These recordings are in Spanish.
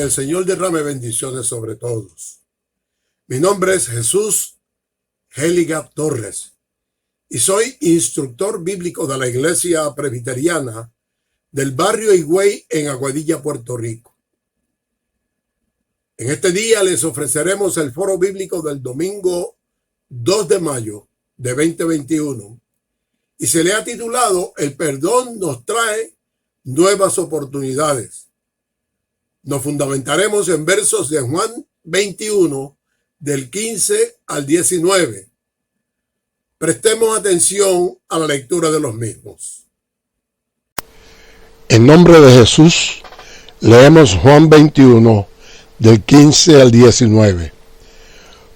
el Señor derrame bendiciones sobre todos. Mi nombre es Jesús Géliga Torres y soy instructor bíblico de la Iglesia Presbiteriana del barrio Higüey en Aguadilla, Puerto Rico. En este día les ofreceremos el foro bíblico del domingo 2 de mayo de 2021 y se le ha titulado El perdón nos trae nuevas oportunidades. Nos fundamentaremos en versos de Juan 21 del 15 al 19. Prestemos atención a la lectura de los mismos. En nombre de Jesús, leemos Juan 21, del 15 al 19.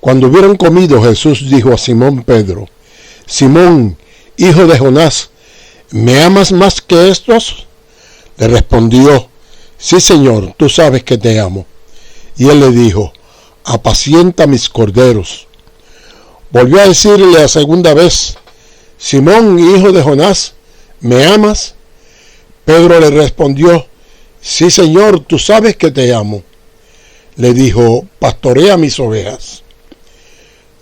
Cuando hubieron comido, Jesús dijo a Simón Pedro: Simón, hijo de Jonás, ¿me amas más que estos? Le respondió: Sí, Señor, tú sabes que te amo. Y él le dijo: Apacienta mis corderos. Volvió a decirle la segunda vez: Simón, hijo de Jonás, ¿me amas? Pedro le respondió: Sí, Señor, tú sabes que te amo. Le dijo: Pastorea mis ovejas.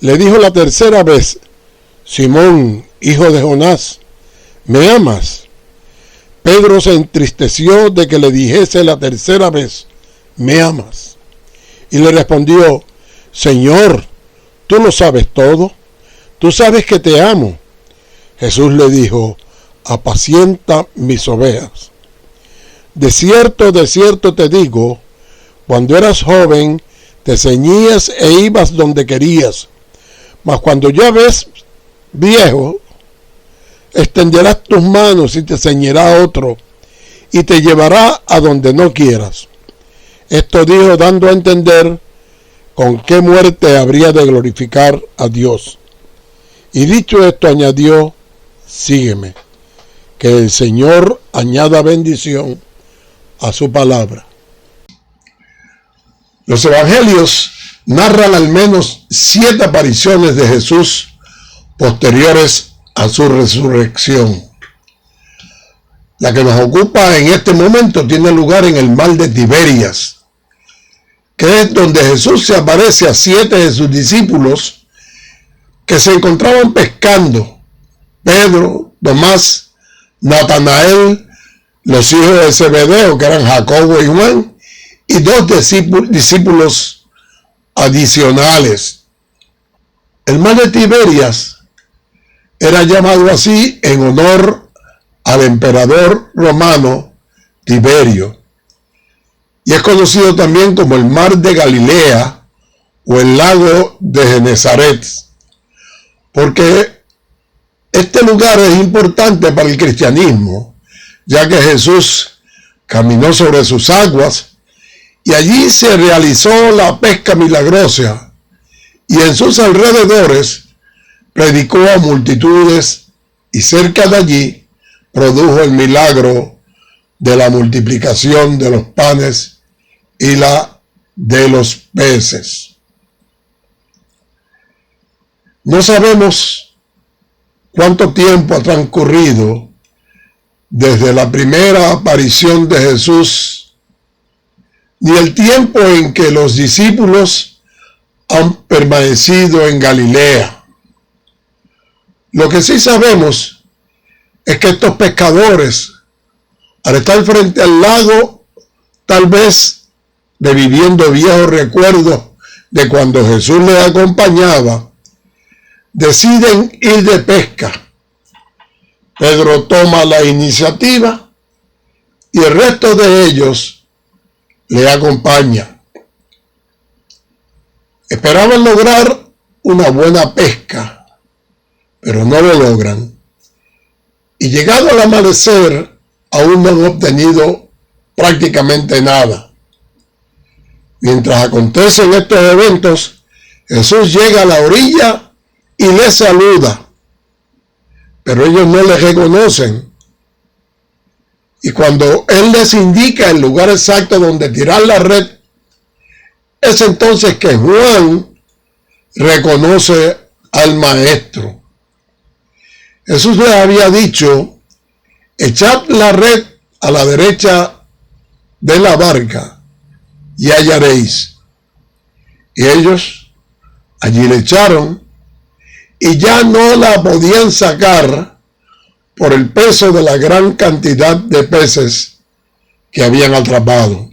Le dijo la tercera vez: Simón, hijo de Jonás, ¿me amas? Pedro se entristeció de que le dijese la tercera vez: ¿me amas? Y le respondió: Señor, tú lo sabes todo, tú sabes que te amo. Jesús le dijo: Apacienta mis ovejas. De cierto te digo, cuando eras joven, te ceñías e ibas donde querías, mas cuando ya ves viejo, extenderás tus manos y te ceñirá otro, y te llevará a donde no quieras. Esto dijo dando a entender con qué muerte habría de glorificar a Dios. Y dicho esto añadió: Sígueme. Que el Señor añada bendición a su palabra. Los evangelios narran al menos 7 apariciones de Jesús posteriores a su resurrección. La que nos ocupa en este momento tiene lugar en el mar de Tiberias, que es donde Jesús se aparece a 7 de sus discípulos que se encontraban pescando: Pedro, Tomás, Natanael, los hijos de Zebedeo, que eran Jacobo y Juan, y 2 discípulos adicionales. El mar de Tiberias era llamado así en honor al emperador romano Tiberio, y es conocido también como el mar de Galilea o el lago de Genesaret, porque este lugar es importante para el cristianismo, ya que Jesús caminó sobre sus aguas y allí se realizó la pesca milagrosa, y en sus alrededores predicó a multitudes, y cerca de allí produjo el milagro de la multiplicación de los panes y la de los peces. No sabemos cuánto tiempo ha transcurrido desde la primera aparición de Jesús, ni el tiempo en que los discípulos han permanecido en Galilea. Lo que sí sabemos es que estos pescadores, al estar frente al lago, tal vez reviviendo viejos recuerdos de cuando Jesús les acompañaba, deciden ir de pesca. Pedro toma la iniciativa y el resto de ellos le acompaña. Esperaban lograr una buena pesca, pero no lo logran. Y llegado al amanecer, aún no han obtenido prácticamente nada. Mientras acontecen estos eventos, Jesús llega a la orilla y les saluda, pero ellos no le reconocen. Y cuando Él les indica el lugar exacto donde tirar la red, es entonces que Juan reconoce al Maestro. Jesús les había dicho: echad la red a la derecha de la barca y hallaréis. Y ellos allí le echaron y ya no la podían sacar por el peso de la gran cantidad de peces que habían atrapado.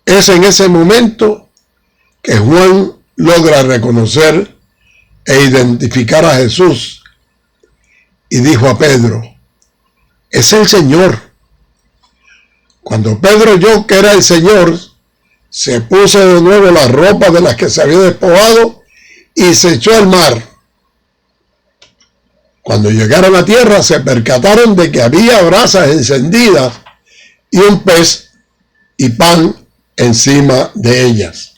Es en ese momento que Juan logra reconocer e identificar a Jesús y dijo a Pedro: es el Señor. Cuando Pedro oyó que era el Señor, se puso de nuevo la ropa de las que se había despojado y se echó al mar. Cuando llegaron a tierra, se percataron de que había brasas encendidas y un pez y pan encima de ellas.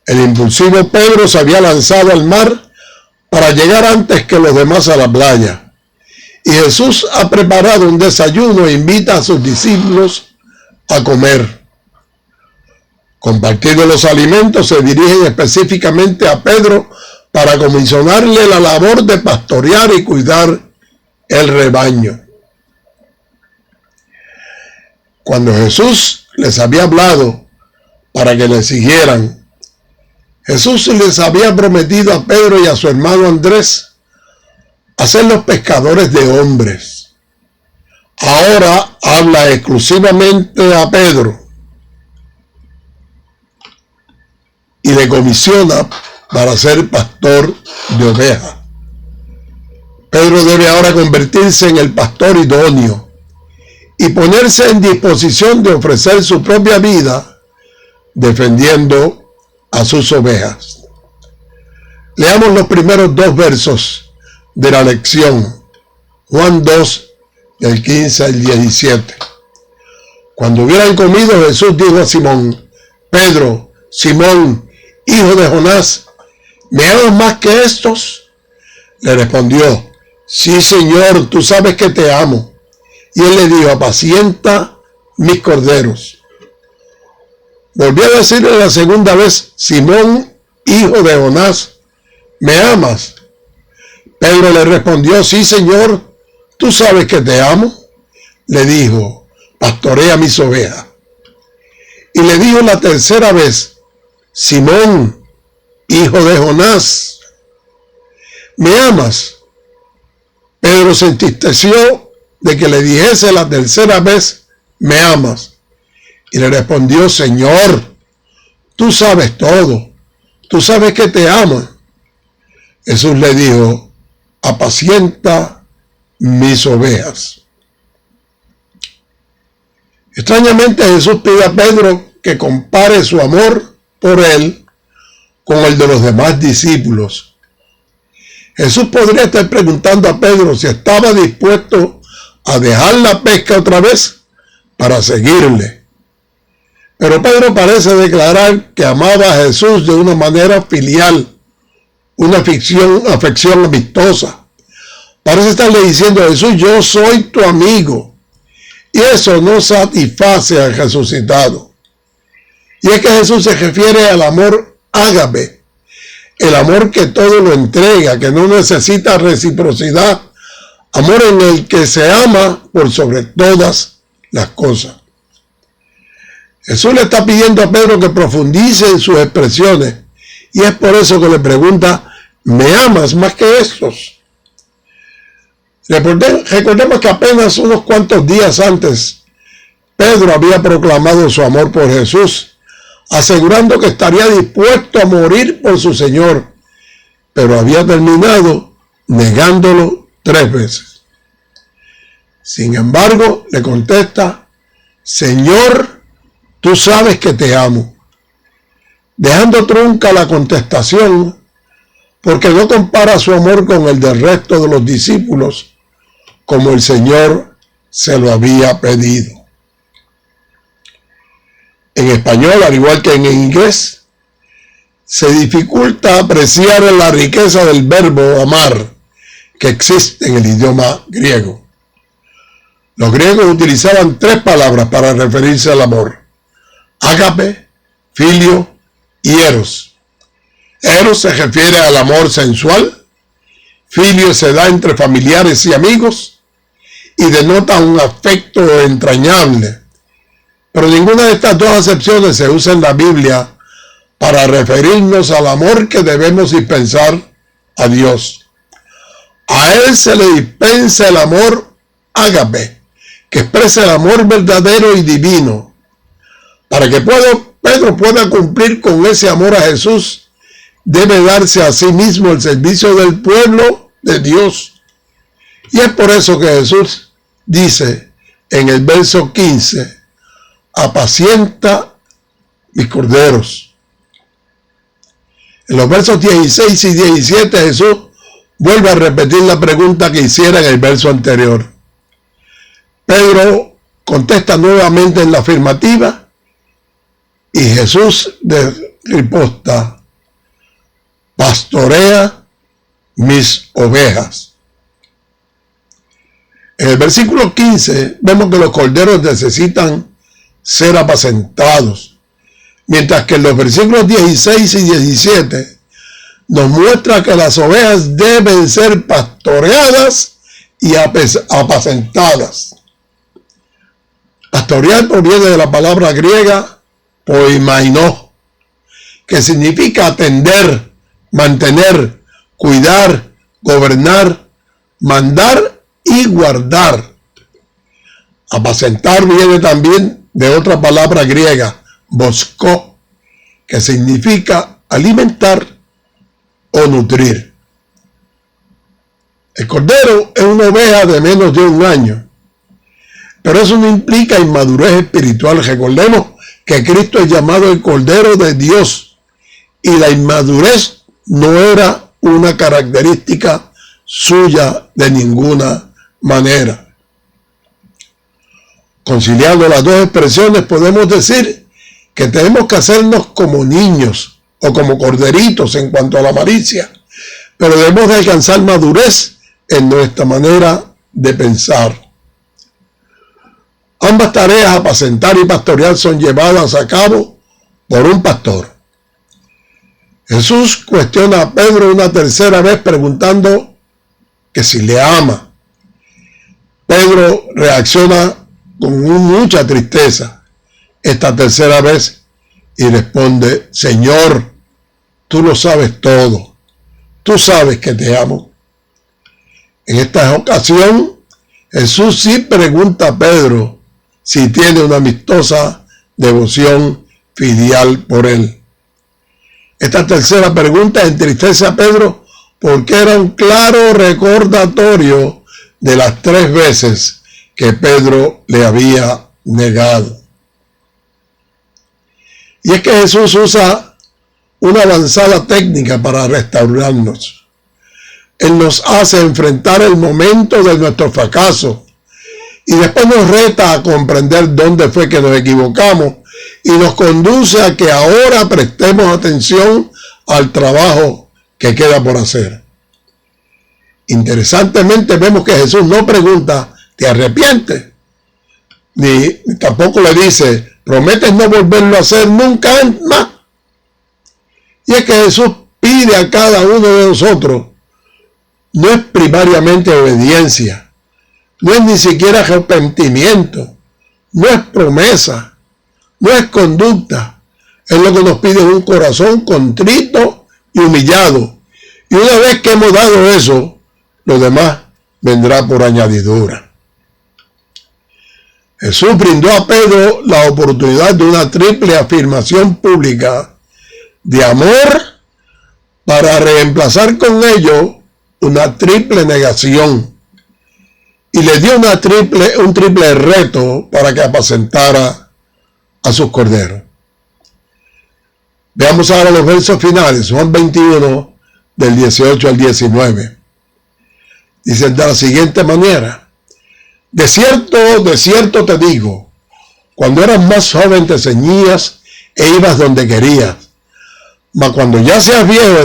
El impulsivo Pedro se había lanzado al mar para llegar antes que los demás a la playa. Y Jesús ha preparado un desayuno e invita a sus discípulos a comer. Compartiendo los alimentos, se dirigen específicamente a Pedro para comisionarle la labor de pastorear y cuidar el rebaño. Cuando Jesús les había hablado para que le siguieran, Jesús les había prometido a Pedro y a su hermano Andrés hacerlos pescadores de hombres. Ahora habla exclusivamente a Pedro y le comisiona para ser pastor de ovejas. Pedro debe ahora convertirse en el pastor idóneo y ponerse en disposición de ofrecer su propia vida defendiendo a sus ovejas. Leamos los primeros 2 versos de la lección. Juan 2, del 15 al 17. Cuando hubieran comido, Jesús dijo a Simón: Pedro, Simón, hijo de Jonás, ¿me amas más que estos? Le respondió: sí, Señor, tú sabes que te amo. Y él le dijo: apacienta mis corderos. Volvió a decirle la segunda vez: Simón, hijo de Jonás, ¿me amas? Pedro le respondió: sí, Señor, tú sabes que te amo. Le dijo: pastorea mis ovejas. Y le dijo la tercera vez: Simón, hijo de Jonás, ¿me amas? Pedro se entristeció de que le dijese la tercera vez: ¿me amas? Y le respondió: Señor, tú sabes todo, tú sabes que te amo. Jesús le dijo: apacienta mis ovejas. Extrañamente, Jesús pide a Pedro que compare su amor por él con el de los demás discípulos. Jesús podría estar preguntando a Pedro si estaba dispuesto a dejar la pesca otra vez para seguirle. Pero Pedro parece declarar que amaba a Jesús de una manera filial, una afección amistosa. Parece estarle diciendo a Jesús: yo soy tu amigo. Y eso no satisface al resucitado. Y es que Jesús se refiere al amor ágape, el amor que todo lo entrega, que no necesita reciprocidad, amor en el que se ama por sobre todas las cosas. Jesús le está pidiendo a Pedro que profundice en sus expresiones, y es por eso que le pregunta: ¿me amas más que estos? Recordemos que apenas unos cuantos días antes, Pedro había proclamado su amor por Jesús, asegurando que estaría dispuesto a morir por su Señor, pero había terminado negándolo 3 veces. Sin embargo, le contesta: Señor, tú sabes que te amo. Dejando trunca la contestación, porque no compara su amor con el del resto de los discípulos, como el Señor se lo había pedido. En español, al igual que en inglés, se dificulta apreciar la riqueza del verbo amar que existe en el idioma griego. Los griegos utilizaban 3 palabras para referirse al amor: ágape, filio y eros. Eros se refiere al amor sensual, filio se da entre familiares y amigos y denota un afecto entrañable, Pero ninguna de estas dos acepciones se usa en la Biblia para referirnos al amor que debemos dispensar a Dios. A Él se le dispensa el amor ágape, que expresa el amor verdadero y divino. Para que Pedro pueda cumplir con ese amor a Jesús, debe darse a sí mismo el servicio del pueblo de Dios. Y es por eso que Jesús dice en el verso 15, apacienta mis corderos. En los versos 16 y 17 Jesús vuelve a repetir la pregunta que hiciera en el verso anterior. Pedro contesta nuevamente en la afirmativa y Jesús de riposta, pastorea mis ovejas. En el versículo 15 vemos que los corderos necesitan ser apacentados, mientras que en los versículos 16 y 17 nos muestra que las ovejas deben ser pastoreadas y apacentadas. Pastorear proviene de la palabra griega poimaino, que significa atender, mantener, cuidar, gobernar, mandar y guardar. Apacentar viene también de otra palabra griega, boskó, que significa alimentar o nutrir. El cordero es una oveja de menos de un año, pero eso no implica inmadurez espiritual. Recordemos que Cristo es llamado el Cordero de Dios y la inmadurez no era una característica suya de ninguna manera. Conciliando las dos expresiones, podemos decir que tenemos que hacernos como niños o como corderitos en cuanto a la malicia, pero debemos de alcanzar madurez en nuestra manera de pensar. Ambas tareas, apacentar y pastorear, son llevadas a cabo por un pastor. Jesús cuestiona a Pedro una tercera vez preguntando que si le ama. Pedro reacciona con mucha tristeza esta tercera vez y responde, Señor, tú lo sabes todo, tú sabes que te amo. En esta ocasión, Jesús sí pregunta a Pedro si tiene una amistosa devoción filial por él. Esta tercera pregunta entristece a Pedro porque era un claro recordatorio de las 3 veces que Pedro le había negado. Y es que Jesús usa una avanzada técnica para restaurarnos. Él nos hace enfrentar el momento de nuestro fracaso y después nos reta a comprender dónde fue que nos equivocamos y nos conduce a que ahora prestemos atención al trabajo que queda por hacer. Interesantemente vemos que Jesús no pregunta, ¿te arrepientes? Ni tampoco le dice, ¿prometes no volverlo a hacer nunca más? Y es que Jesús pide a cada uno de nosotros, no es primariamente obediencia, no es ni siquiera arrepentimiento, no es promesa, no es conducta. Él lo que nos pide es un corazón contrito y humillado. Y una vez que hemos dado eso, lo demás vendrá por añadidura. Jesús brindó a Pedro la oportunidad de una triple afirmación pública de amor para reemplazar con ello una triple negación. Y le dio un triple reto para que apacentara a sus corderos. Veamos ahora los versos finales, Juan 21, del 18 al 19. Dice de la siguiente manera, de cierto te digo, cuando eras más joven te ceñías e ibas donde querías, mas cuando ya seas viejo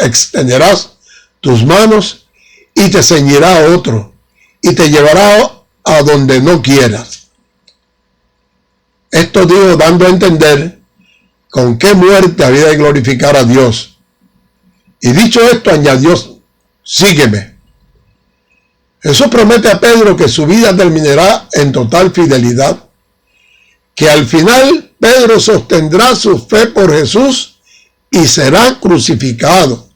extenderás tus manos y te ceñirá otro, y te llevará a donde no quieras. Esto digo dando a entender con qué muerte había de glorificar a Dios. Y dicho esto añadió, sígueme. Jesús promete a Pedro que su vida terminará en total fidelidad, que al final Pedro sostendrá su fe por Jesús y será crucificado.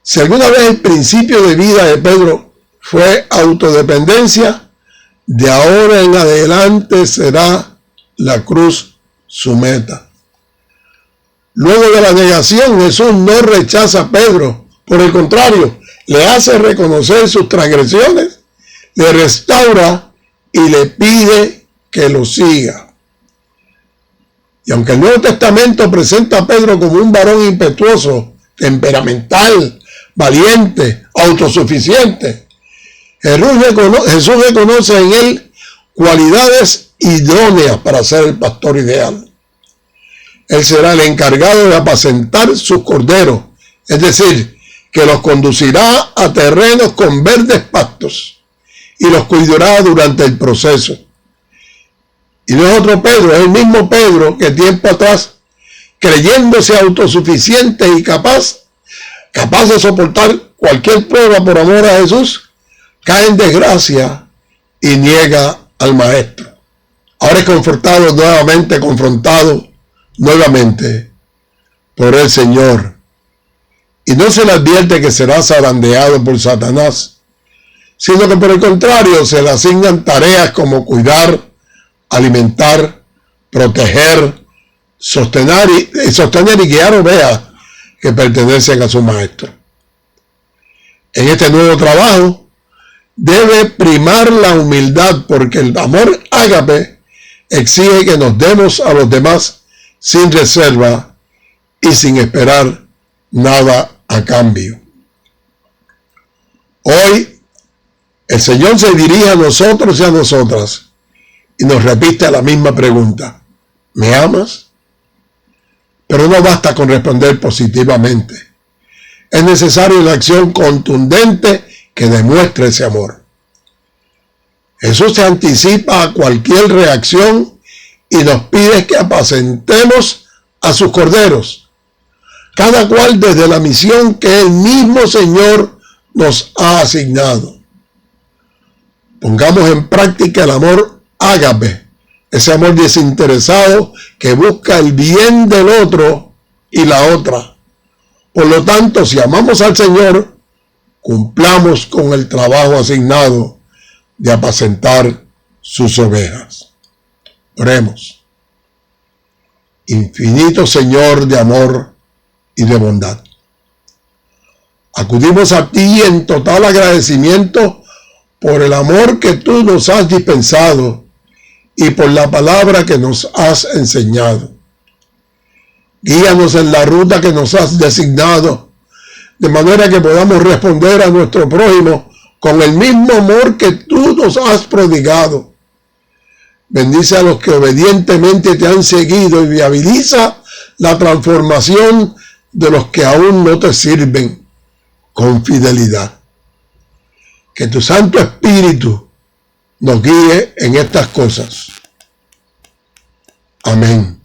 Si alguna vez el principio de vida de Pedro fue autodependencia, de ahora en adelante será la cruz su meta. Luego de la negación, Jesús no rechaza a Pedro, por el contrario, le hace reconocer sus transgresiones, le restaura y le pide que lo siga. Y aunque el Nuevo Testamento presenta a Pedro como un varón impetuoso, temperamental, valiente, autosuficiente, Jesús reconoce en él cualidades idóneas para ser el pastor ideal. Él será el encargado de apacentar sus corderos, es decir, que los conducirá a terrenos con verdes pastos y los cuidará durante el proceso. Y no es otro Pedro, es el mismo Pedro que tiempo atrás, creyéndose autosuficiente y capaz de soportar cualquier prueba por amor a Jesús, cae en desgracia y niega al Maestro. Ahora es confrontado nuevamente por el Señor. Y no se le advierte que será zarandeado por Satanás, sino que por el contrario se le asignan tareas como cuidar, alimentar, proteger, sostener y guiar ovejas que pertenecen a su Maestro. En este nuevo trabajo debe primar la humildad, porque el amor ágape exige que nos demos a los demás sin reserva y sin esperar nada a cambio. Hoy el Señor se dirige a nosotros y a nosotras y nos repite la misma pregunta: ¿me amas? Pero no basta con responder positivamente. Es necesaria una acción contundente que demuestre ese amor. Jesús se anticipa a cualquier reacción y nos pide que apacentemos a sus corderos, cada cual desde la misión que el mismo Señor nos ha asignado. Pongamos en práctica el amor ágape, ese amor desinteresado que busca el bien del otro y la otra. Por lo tanto, si amamos al Señor, cumplamos con el trabajo asignado de apacentar sus ovejas. Oremos. Infinito Señor de amor y de bondad, acudimos a ti en total agradecimiento por el amor que tú nos has dispensado y por la palabra que nos has enseñado. Guíanos en la ruta que nos has designado, de manera que podamos responder a nuestro prójimo con el mismo amor que tú nos has prodigado. Bendice a los que obedientemente te han seguido y viabiliza la transformación de los que aún no te sirven con fidelidad. Que tu Santo Espíritu nos guíe en estas cosas. Amén.